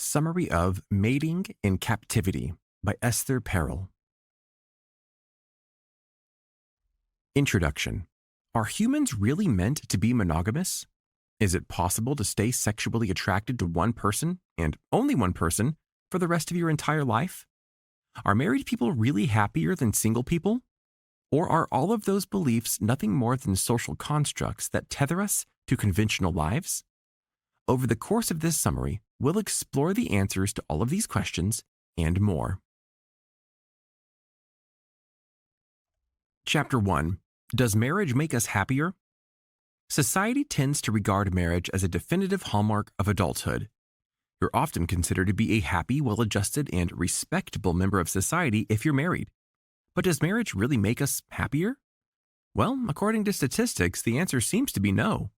Summary of Mating in Captivity by Esther Perel. Introduction. Are humans really meant to be monogamous? Is it possible to stay sexually attracted to one person, and only one person, for the rest of your entire life? Are married people really happier than single people? Or are all of those beliefs nothing more than social constructs that tether us to conventional lives? Over the course of this summary, we'll explore the answers to all of these questions and more. Chapter 1. Does marriage make us happier? Society tends to regard marriage as a definitive hallmark of adulthood. You're often considered to be a happy, well-adjusted, and respectable member of society if you're married. But does marriage really make us happier? Well, according to statistics, the answer seems to be no.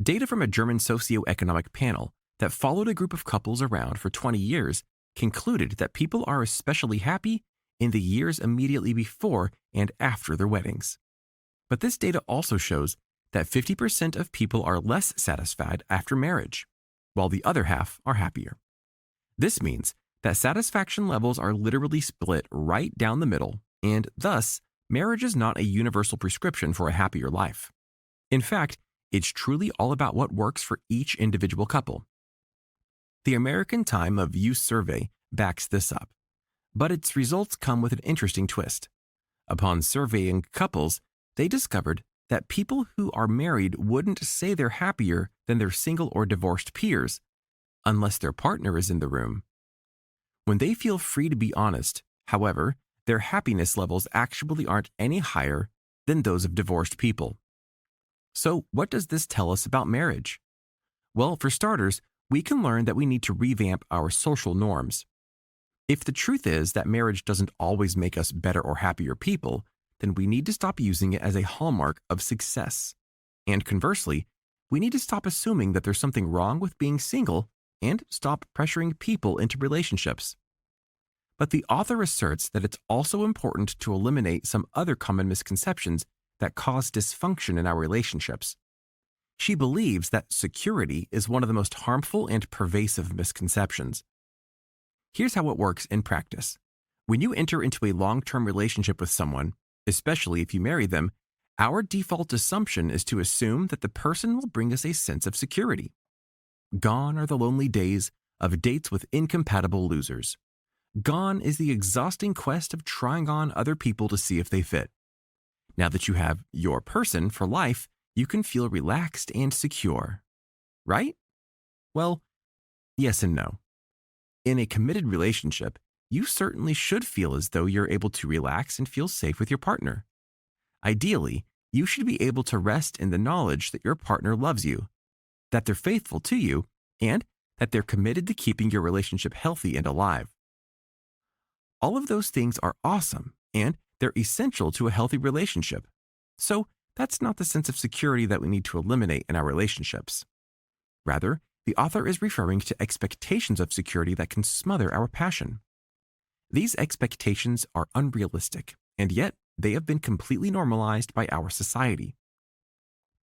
Data from a German socioeconomic panel that followed a group of couples around for 20 years concluded that people are especially happy in the years immediately before and after their weddings. But this data also shows that 50% of people are less satisfied after marriage, while the other half are happier. This means that satisfaction levels are literally split right down the middle, and thus, marriage is not a universal prescription for a happier life. In fact, it's truly all about what works for each individual couple. The American Time of Use survey backs this up, but its results come with an interesting twist. Upon surveying couples, they discovered that people who are married wouldn't say they're happier than their single or divorced peers unless their partner is in the room. When they feel free to be honest, however, their happiness levels actually aren't any higher than those of divorced people. So, what does this tell us about marriage? Well, for starters, we can learn that we need to revamp our social norms. If the truth is that marriage doesn't always make us better or happier people, then we need to stop using it as a hallmark of success. And conversely, we need to stop assuming that there's something wrong with being single and stop pressuring people into relationships. But the author asserts that it's also important to eliminate some other common misconceptions that cause dysfunction in our relationships. She believes that security is one of the most harmful and pervasive misconceptions. Here's how it works in practice. When you enter into a long-term relationship with someone, especially if you marry them, our default assumption is to assume that the person will bring us a sense of security. Gone are the lonely days of dates with incompatible losers. Gone is the exhausting quest of trying on other people to see if they fit. Now that you have your person for life, you can feel relaxed and secure. Right? Well, yes and no. In a committed relationship, you certainly should feel as though you're able to relax and feel safe with your partner. Ideally, you should be able to rest in the knowledge that your partner loves you, that they're faithful to you, and that they're committed to keeping your relationship healthy and alive. All of those things are awesome, and they're essential to a healthy relationship. So that's not the sense of security that we need to eliminate in our relationships. Rather, the author is referring to expectations of security that can smother our passion. These expectations are unrealistic, and yet they have been completely normalized by our society.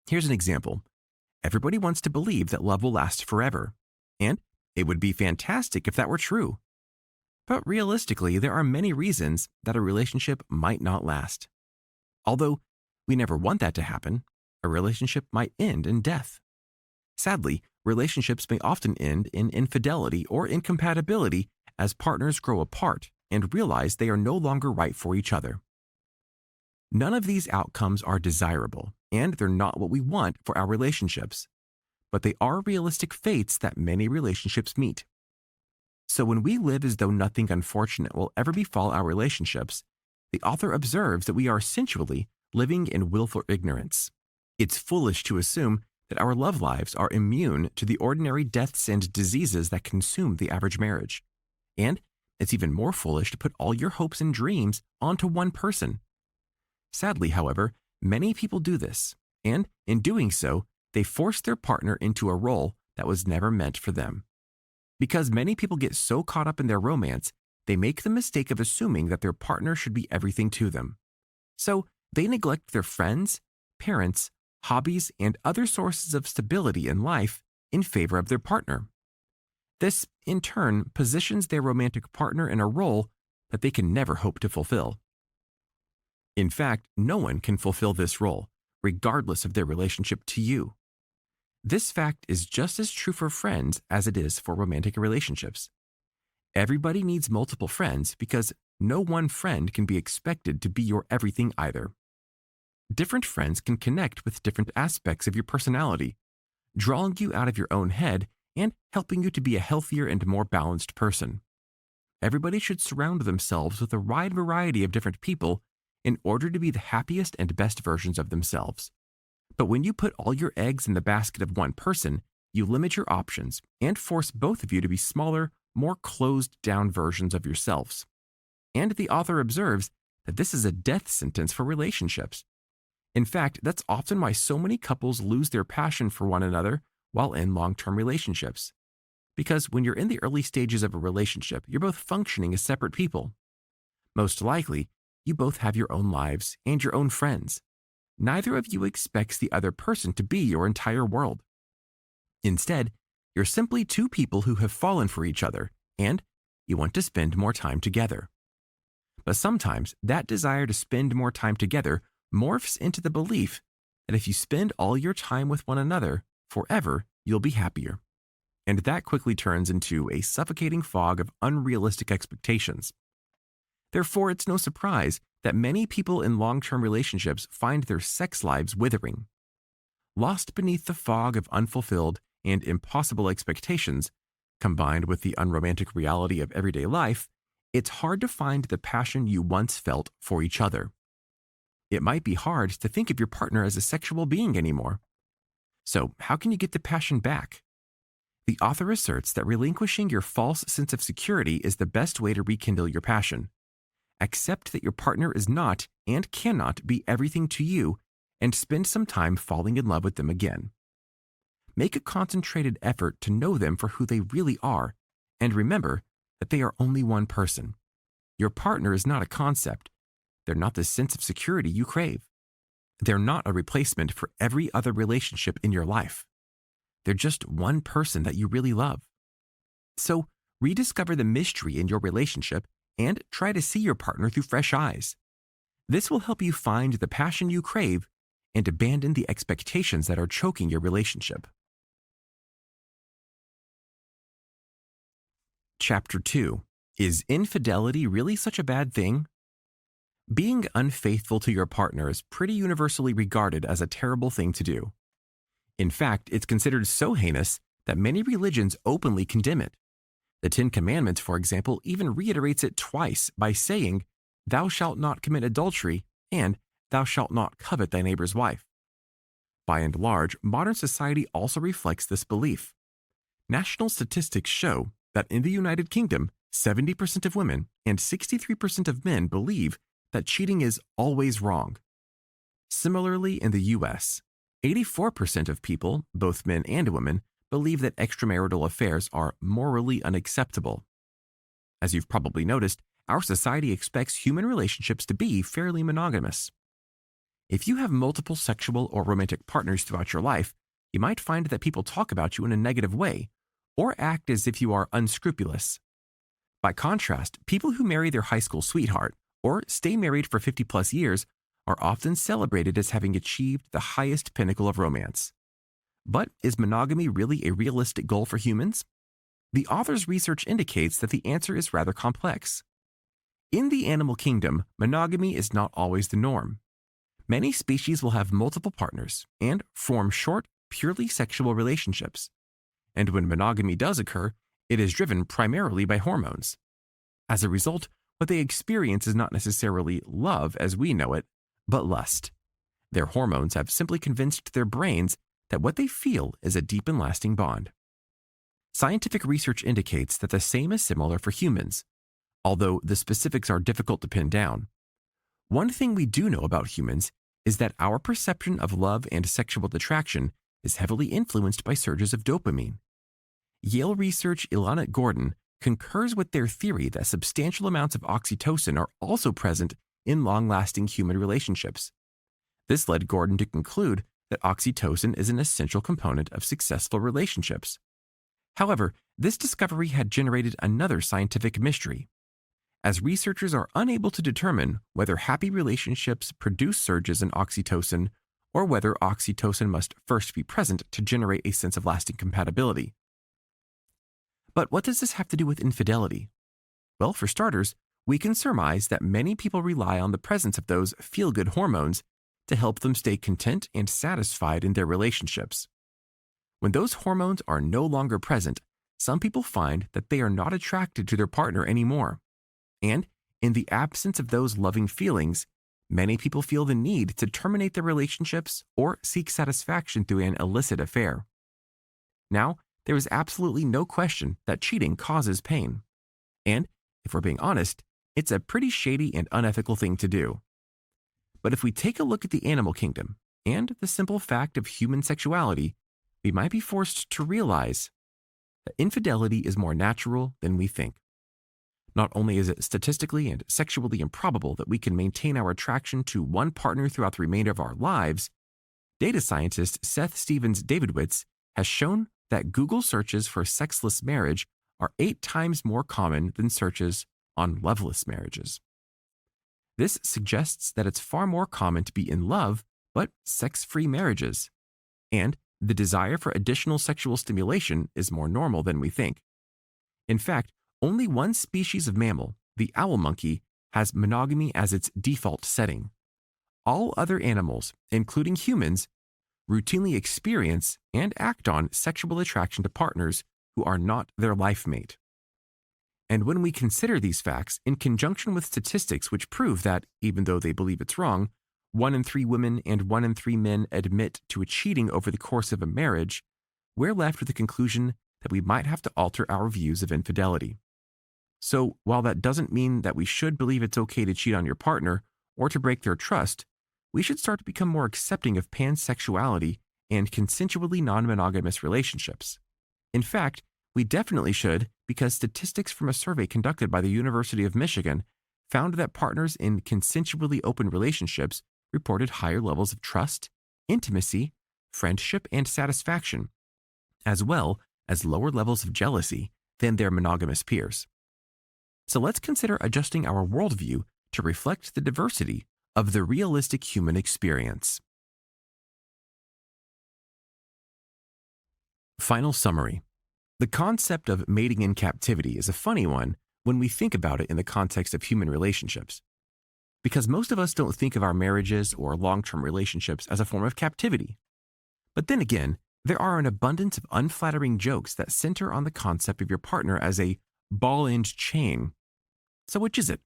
Here's an example. Everybody wants to believe that love will last forever, and it would be fantastic if that were true. But realistically, there are many reasons that a relationship might not last. Although we never want that to happen, a relationship might end in death. Sadly, relationships may often end in infidelity or incompatibility as partners grow apart and realize they are no longer right for each other. None of these outcomes are desirable, and they're not what we want for our relationships. But they are realistic fates that many relationships meet. So when we live as though nothing unfortunate will ever befall our relationships, the author observes that we are essentially living in willful ignorance. It's foolish to assume that our love lives are immune to the ordinary deaths and diseases that consume the average marriage. And it's even more foolish to put all your hopes and dreams onto one person. Sadly, however, many people do this, and in doing so, they force their partner into a role that was never meant for them. Because many people get so caught up in their romance, they make the mistake of assuming that their partner should be everything to them. So they neglect their friends, parents, hobbies, and other sources of stability in life in favor of their partner. This, in turn, positions their romantic partner in a role that they can never hope to fulfill. In fact, no one can fulfill this role, regardless of their relationship to you. This fact is just as true for friends as it is for romantic relationships. Everybody needs multiple friends because no one friend can be expected to be your everything either. Different friends can connect with different aspects of your personality, drawing you out of your own head and helping you to be a healthier and more balanced person. Everybody should surround themselves with a wide variety of different people in order to be the happiest and best versions of themselves. But when you put all your eggs in the basket of one person, you limit your options and force both of you to be smaller, more closed-down versions of yourselves. And the author observes that this is a death sentence for relationships. In fact, that's often why so many couples lose their passion for one another while in long-term relationships. Because when you're in the early stages of a relationship, you're both functioning as separate people. Most likely, you both have your own lives and your own friends. Neither of you expects the other person to be your entire world. Instead, you're simply two people who have fallen for each other, and you want to spend more time together. But sometimes that desire to spend more time together morphs into the belief that if you spend all your time with one another forever, you'll be happier. And that quickly turns into a suffocating fog of unrealistic expectations. Therefore, it's no surprise that many people in long-term relationships find their sex lives withering. Lost beneath the fog of unfulfilled and impossible expectations, combined with the unromantic reality of everyday life, it's hard to find the passion you once felt for each other. It might be hard to think of your partner as a sexual being anymore. So, how can you get the passion back? The author asserts that relinquishing your false sense of security is the best way to rekindle your passion. Accept that your partner is not and cannot be everything to you, and spend some time falling in love with them again. Make a concentrated effort to know them for who they really are, and remember that they are only one person. Your partner is not a concept. They're not the sense of security you crave. They're not a replacement for every other relationship in your life. They're just one person that you really love. So, rediscover the mystery in your relationship and try to see your partner through fresh eyes. This will help you find the passion you crave and abandon the expectations that are choking your relationship. Chapter 2. Is infidelity really such a bad thing? Being unfaithful to your partner is pretty universally regarded as a terrible thing to do. In fact, it's considered so heinous that many religions openly condemn it. The Ten Commandments, for example, even reiterates it twice by saying, "Thou shalt not commit adultery," and "Thou shalt not covet thy neighbor's wife." By and large, modern society also reflects this belief. National statistics show that in the United Kingdom, 70% of women and 63% of men believe that cheating is always wrong. Similarly, in the US, 84% of people, both men and women, believe that extramarital affairs are morally unacceptable. As you've probably noticed, our society expects human relationships to be fairly monogamous. If you have multiple sexual or romantic partners throughout your life, you might find that people talk about you in a negative way, or act as if you are unscrupulous. By contrast, people who marry their high school sweetheart or stay married for 50+ years are often celebrated as having achieved the highest pinnacle of romance. But is monogamy really a realistic goal for humans? The author's research indicates that the answer is rather complex. In the animal kingdom, monogamy is not always the norm. Many species will have multiple partners and form short, purely sexual relationships. And when monogamy does occur, it is driven primarily by hormones. As a result, what they experience is not necessarily love as we know it, but lust. Their hormones have simply convinced their brains that what they feel is a deep and lasting bond. Scientific research indicates that the same is similar for humans, although the specifics are difficult to pin down. One thing we do know about humans is that our perception of love and sexual attraction is heavily influenced by surges of dopamine. Yale researcher Ilana Gordon concurs with their theory that substantial amounts of oxytocin are also present in long-lasting human relationships. This led Gordon to conclude that oxytocin is an essential component of successful relationships. However, This discovery had generated another scientific mystery, as researchers are unable to determine whether happy relationships produce surges in oxytocin or whether oxytocin must first be present to generate a sense of lasting compatibility. But what does this have to do with infidelity? Well, for starters, we can surmise that many people rely on the presence of those feel-good hormones to help them stay content and satisfied in their relationships. When those hormones are no longer present, some people find that they are not attracted to their partner anymore. And in the absence of those loving feelings, many people feel the need to terminate their relationships or seek satisfaction through an illicit affair. Now, there is absolutely no question that cheating causes pain. And, if we're being honest, it's a pretty shady and unethical thing to do. But if we take a look at the animal kingdom and the simple fact of human sexuality, we might be forced to realize that infidelity is more natural than we think. Not only is it statistically and sexually improbable that we can maintain our attraction to one partner throughout the remainder of our lives, data scientist Seth Stephens-Davidowitz has shown that Google searches for sexless marriage are 8 times more common than searches on loveless marriages. This suggests that it's far more common to be in love, but sex-free marriages. And the desire for additional sexual stimulation is more normal than we think. In fact, only one species of mammal, the owl monkey, has monogamy as its default setting. All other animals, including humans, routinely experience and act on sexual attraction to partners who are not their life mate. And when we consider these facts in conjunction with statistics which prove that, even though they believe it's wrong, 1 in 3 women and 1 in 3 men admit to a cheating over the course of a marriage, we're left with the conclusion that we might have to alter our views of infidelity. So, while that doesn't mean that we should believe it's okay to cheat on your partner or to break their trust, we should start to become more accepting of pansexuality and consensually non-monogamous relationships. In fact, we definitely should, because statistics from a survey conducted by the University of Michigan found that partners in consensually open relationships reported higher levels of trust, intimacy, friendship, and satisfaction, as well as lower levels of jealousy than their monogamous peers. So let's consider adjusting our worldview to reflect the diversity of the realistic human experience. Final summary. The concept of mating in captivity is a funny one when we think about it in the context of human relationships, because most of us don't think of our marriages or long-term relationships as a form of captivity. But then again, there are an abundance of unflattering jokes that center on the concept of your partner as a ball-end chain. So which is it?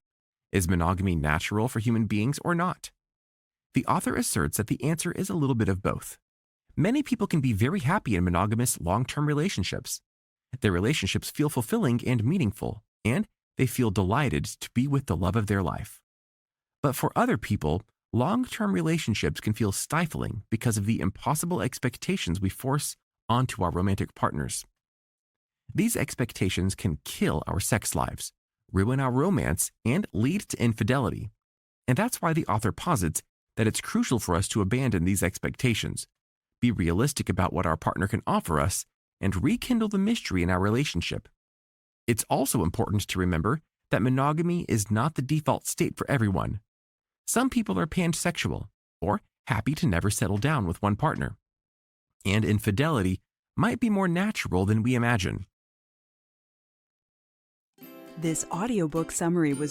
Is monogamy natural for human beings or not? The author asserts that the answer is a little bit of both. Many people can be very happy in monogamous long-term relationships. Their relationships feel fulfilling and meaningful, and they feel delighted to be with the love of their life. But for other people, long-term relationships can feel stifling because of the impossible expectations we force onto our romantic partners. These expectations can kill our sex lives, ruin our romance, and lead to infidelity. And that's why the author posits that it's crucial for us to abandon these expectations, be realistic about what our partner can offer us, and rekindle the mystery in our relationship. It's also important to remember that monogamy is not the default state for everyone. Some people are pansexual, or happy to never settle down with one partner. And infidelity might be more natural than we imagine. This audiobook summary was